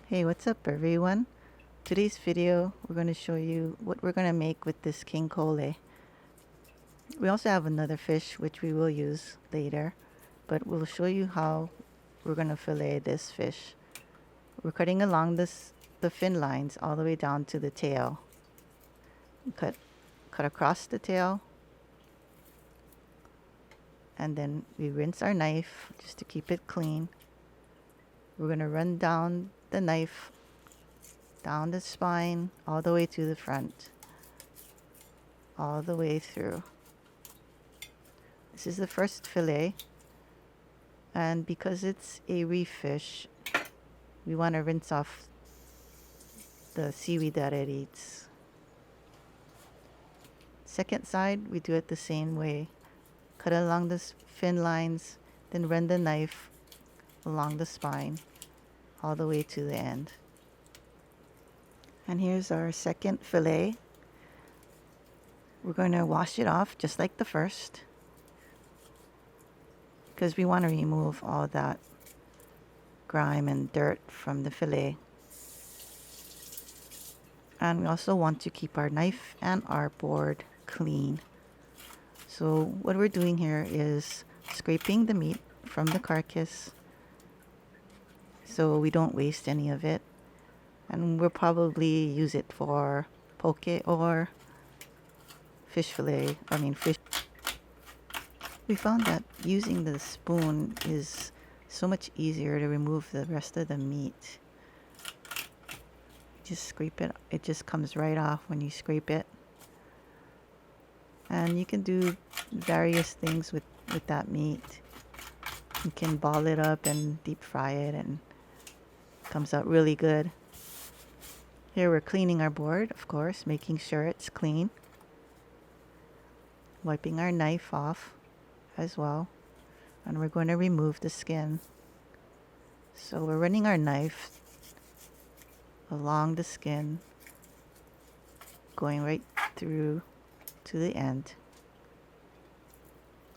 Hey, what's up everyone? Today's video, we're going to show you what we're going to make with this King Kole. We also have another fish which we will use later, but we'll show you how we're going to fillet this fish. We're cutting along the fin lines all the way down to the tail. Cut across the tail, and then we rinse our knife just to keep it clean. We're going to run down the knife down the spine all the way to the front, all the way through. This is the first fillet, and because it's a reef fish, we want to rinse off the seaweed that it eats. Second side, we do it the same way. Cut along the fin lines, then run the knife along the spine all the way to the end. And here's our second fillet. We're going to wash it off just like the first, because we want to remove all that grime and dirt from the fillet. And we also want to keep our knife and our board clean. So what we're doing here is scraping the meat from the carcass so we don't waste any of it. And we'll probably use it for poke or fish fillet. Fish. We found that using the spoon is so much easier to remove the rest of the meat. Just scrape it. It just comes right off when you scrape it. And you can do various things with that meat. You can ball it up and deep fry it, and it comes out really good. Here we're cleaning our board, of course, making sure it's clean. Wiping our knife off as well. And we're going to remove the skin. So we're running our knife along the skin, going right through to the end.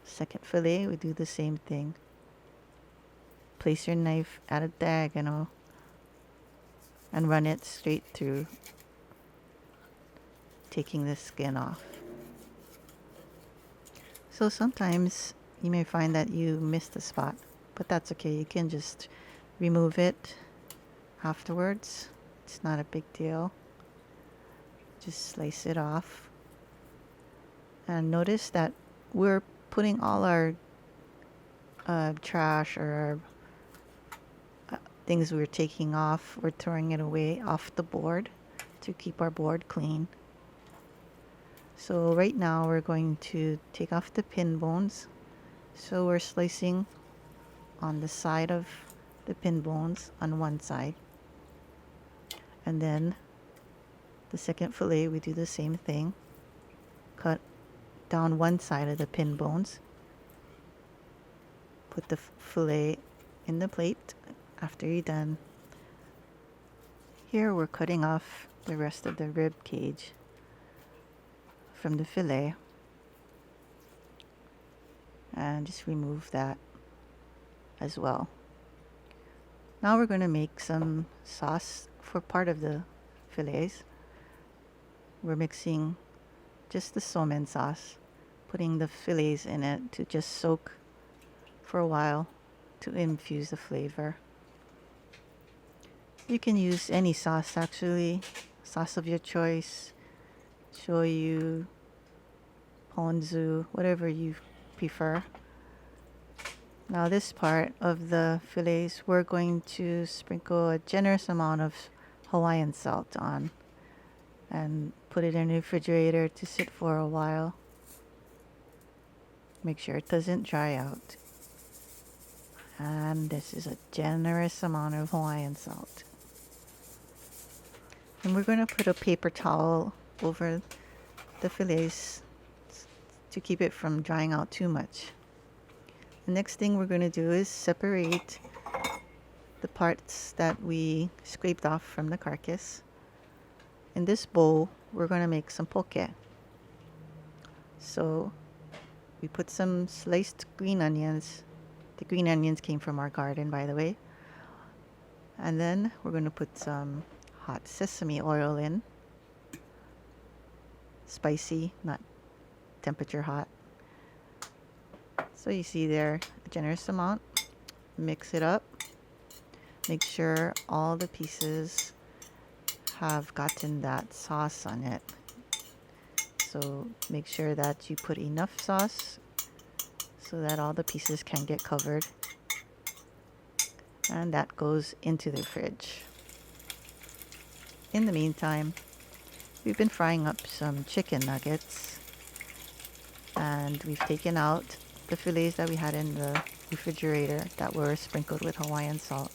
Second fillet, we do the same thing. Place your knife at a diagonal and run it straight through, taking the skin off. So sometimes you may find that you missed a spot, but that's okay. You can just remove it afterwards. It's not a big deal. Just slice it off. And notice that we're putting all our trash or things we're taking off, we're throwing it away off the board to keep our board clean. So right now we're going to take off the pin bones. So we're slicing on the side of the pin bones on one side. And then the second fillet, we do the same thing. Cut down one side of the pin bones. Put the fillet in the plate after you're done. Here we're cutting off the rest of the rib cage from the fillet. And just remove that as well. Now we're going to make some sauce for part of the fillets. We're mixing just the salmon sauce, putting the fillets in it to just soak for a while to infuse the flavor. You can use any sauce actually, sauce of your choice, shoyu, ponzu, whatever you prefer. Now this part of the fillets, we're going to sprinkle a generous amount of Hawaiian salt on and put it in the refrigerator to sit for a while. Make sure it doesn't dry out. And this is a generous amount of Hawaiian salt. And we're going to put a paper towel over the fillets to keep it from drying out too much. The next thing we're going to do is separate the parts that we scraped off from the carcass. In this bowl, we're going to make some poke. So we put some sliced green onions. The green onions came from our garden, by the way. And then we're going to put some hot sesame oil in. Spicy, not temperature hot. So you see there, a generous amount. Mix it up. Make sure all the pieces have gotten that sauce on it. So make sure that you put enough sauce so that all the pieces can get covered. And that goes into the fridge. In the meantime, we've been frying up some chicken nuggets, and we've taken out the fillets that we had in the refrigerator that were sprinkled with Hawaiian salt.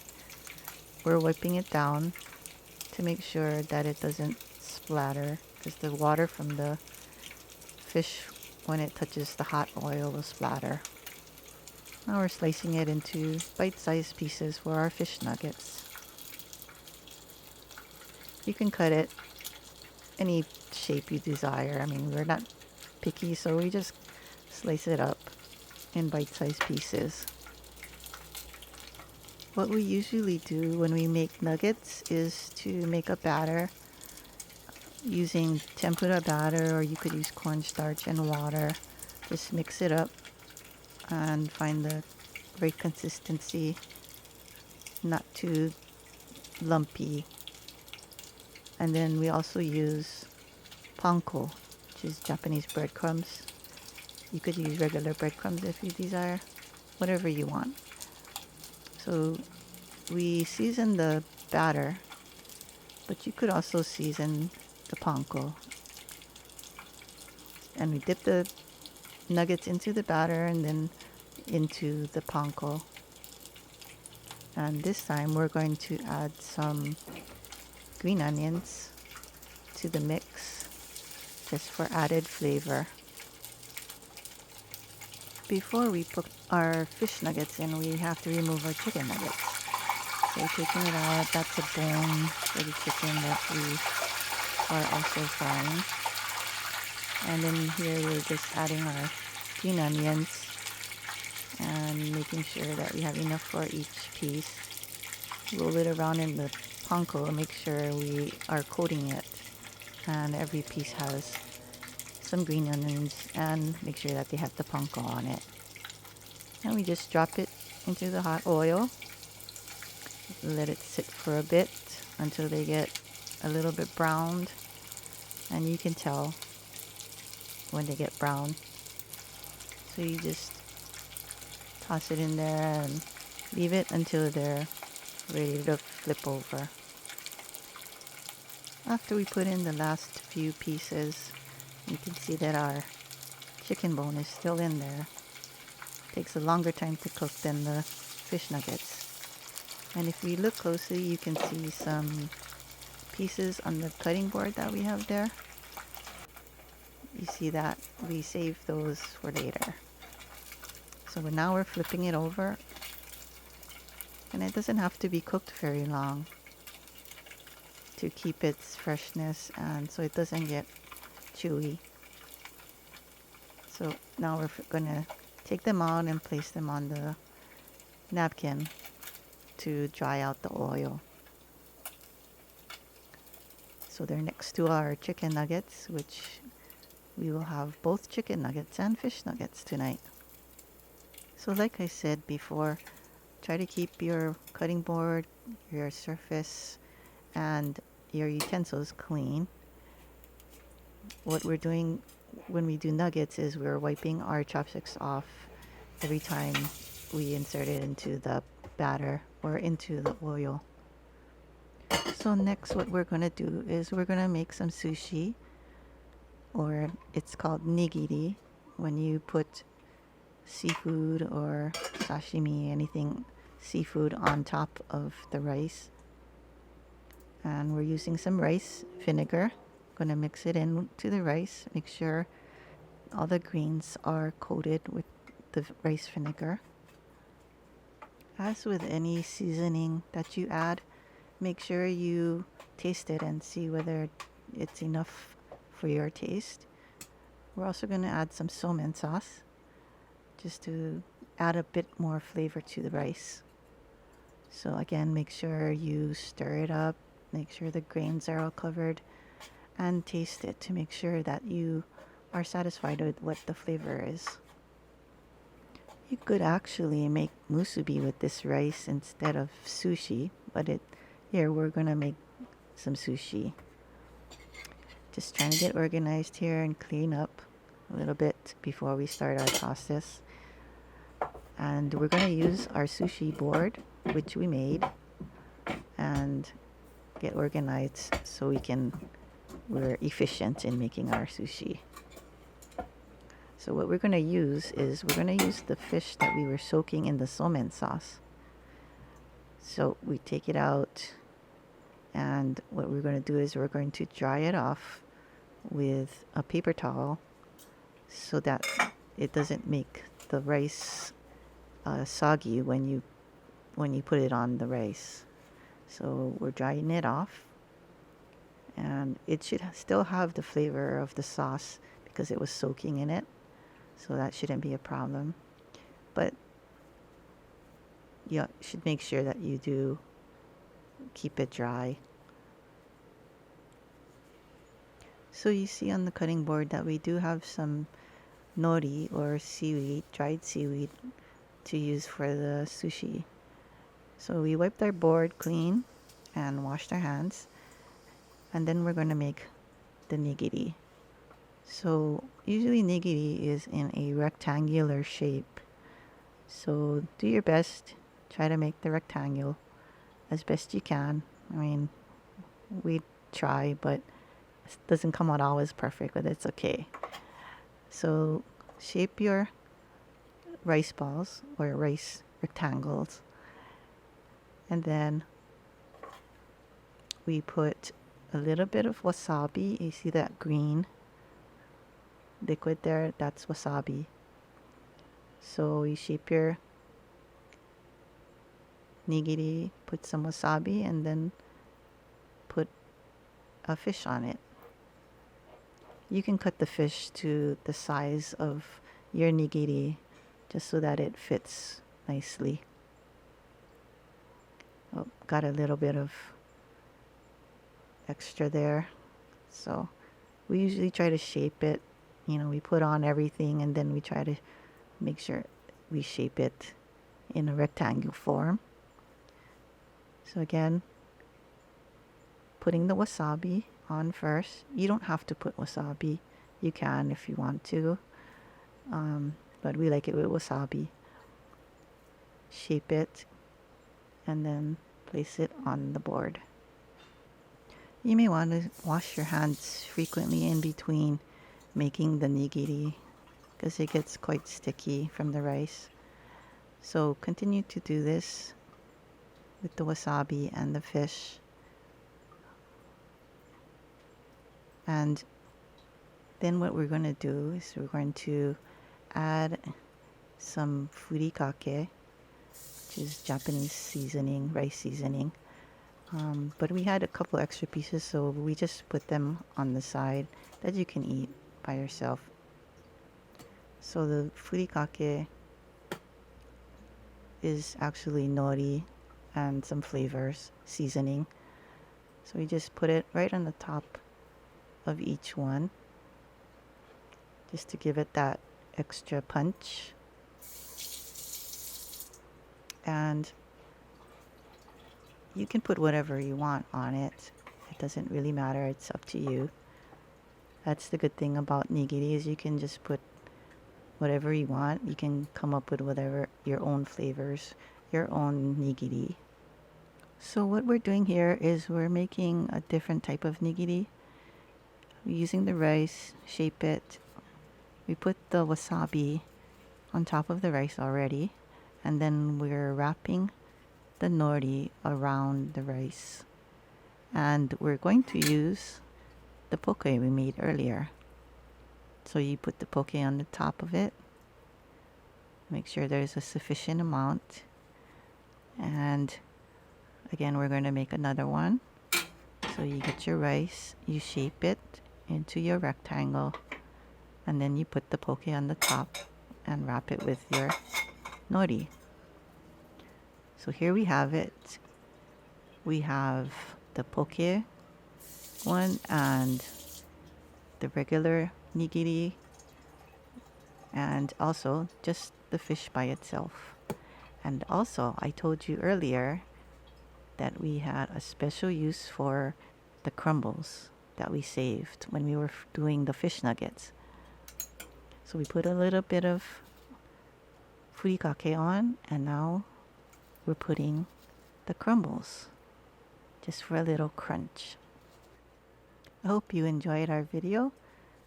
We're wiping it down to make sure that it doesn't splatter, because the water from the fish, when it touches the hot oil, will splatter. Now we're slicing it into bite-sized pieces for our fish nuggets. You can cut it any shape you desire. I mean, we're not picky, so we just slice it up in bite-sized pieces. What we usually do when we make nuggets is to make a batter using tempura batter, or you could use cornstarch and water. Just mix it up and find the right consistency, not too lumpy. And then we also use panko, which is Japanese breadcrumbs. You could use regular breadcrumbs if you desire, whatever you want. So we season the batter, but you could also season the panko. And we dip the nuggets into the batter and then into the panko. And this time we're going to add some green onions to the mix, just for added flavor. Before we put our fish nuggets in, we have to remove our chicken nuggets. So taking it out, that's a bone for the chicken that we are also frying. And then here we're just adding our green onions and making sure that we have enough for each piece. Roll it around in the panko, make sure we are coating it, and every piece has some green onions, and make sure that they have the panko on it. And we just drop it into the hot oil, let it sit for a bit until they get a little bit browned, and you can tell when they get brown. So you just toss it in there and leave it until they're ready to flip over. After we put in the last few pieces, you can see that our chicken bone is still in there. It takes a longer time to cook than the fish nuggets. And if we look closely, you can see some pieces on the cutting board that we have there. You see that we saved those for later. So now we're flipping it over, and it doesn't have to be cooked very long to keep its freshness and so it doesn't get chewy. So now we're gonna take them out and place them on the napkin to dry out the oil. So they're next to our chicken nuggets, which we will have both chicken nuggets and fish nuggets tonight. So like I said before, try to keep your cutting board, your surface, and your utensils clean. What we're doing when we do nuggets is we're wiping our chopsticks off every time we insert it into the batter or into the oil. So next what we're going to do is we're going to make some sushi, or it's called nigiri, when you put seafood or sashimi, anything seafood, on top of the rice. And we're using some rice vinegar. Going to mix it in to the rice. Make sure all the greens are coated with the rice vinegar. As with any seasoning that you add, make sure you taste it and see whether it's enough for your taste. We're also going to add some salmon sauce just to add a bit more flavor to the rice. So again, make sure you stir it up, make sure the grains are all covered, and taste it to make sure that you are satisfied with what the flavor is. You could actually make musubi with this rice instead of sushi, but here we're gonna make some sushi. Just trying to get organized here and clean up a little bit before we start our process. And we're gonna use our sushi board, which we made, and get organized so we're efficient in making our sushi. So what we're going to use is we're going to use the fish that we were soaking in the salmon sauce. So we take it out, and what we're going to do is we're going to dry it off with a paper towel so that it doesn't make the rice soggy when you put it on the rice. So we're drying it off, and it should still have the flavor of the sauce because it was soaking in it. So that shouldn't be a problem. But you should make sure that you do keep it dry. So you see on the cutting board that we do have some nori or seaweed, dried seaweed, to use for the sushi. So we wiped our board clean and washed our hands. And then we're going to make the nigiri. So usually nigiri is in a rectangular shape. So do your best. Try to make the rectangle as best you can. I mean, we try, but it doesn't come out always perfect, but it's okay. So shape your rice balls or rice rectangles. And then we put a little bit of wasabi. You see that green liquid there? That's wasabi. So you shape your nigiri, put some wasabi, and then put a fish on it. You can cut the fish to the size of your nigiri just so that it fits nicely. Oh, got a little bit of extra there. So we usually try to shape it. We put on everything and then we try to make sure we shape it in a rectangle form. So again, putting the wasabi on first. You don't have to put wasabi. You can if you want to. But we like it with wasabi. Shape it and then place it on the board. You may want to wash your hands frequently in between making the nigiri because it gets quite sticky from the rice. So continue to do this with the wasabi and the fish. And then what we're going to do is we're going to add some furikake, which is Japanese seasoning, rice seasoning. But we had a couple extra pieces, so we just put them on the side that you can eat by yourself. So the furikake is actually nori and some flavors, seasoning. So we just put it right on the top of each one just to give it that extra punch. And you can put whatever you want on it. It doesn't really matter. It's up to you. That's the good thing about nigiri is you can just put whatever you want. You can come up with whatever your own flavors, your own nigiri. So what we're doing here is we're making a different type of nigiri. We're using the rice, shape it. We put the wasabi on top of the rice already. And then we're wrapping the nori around the rice. And we're going to use the poke we made earlier. So you put the poke on the top of it. Make sure there's a sufficient amount. And again, we're going to make another one. So you get your rice, you shape it into your rectangle, and then you put the poke on the top and wrap it with your nori. So here we have it. We have the poke one and the regular nigiri, and also just the fish by itself. And also, I told you earlier that we had a special use for the crumbles that we saved when we were doing the fish nuggets. So we put a little bit of furikake on, and now we're putting the crumbles just for a little crunch. I hope you enjoyed our video.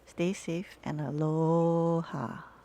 Stay safe and aloha.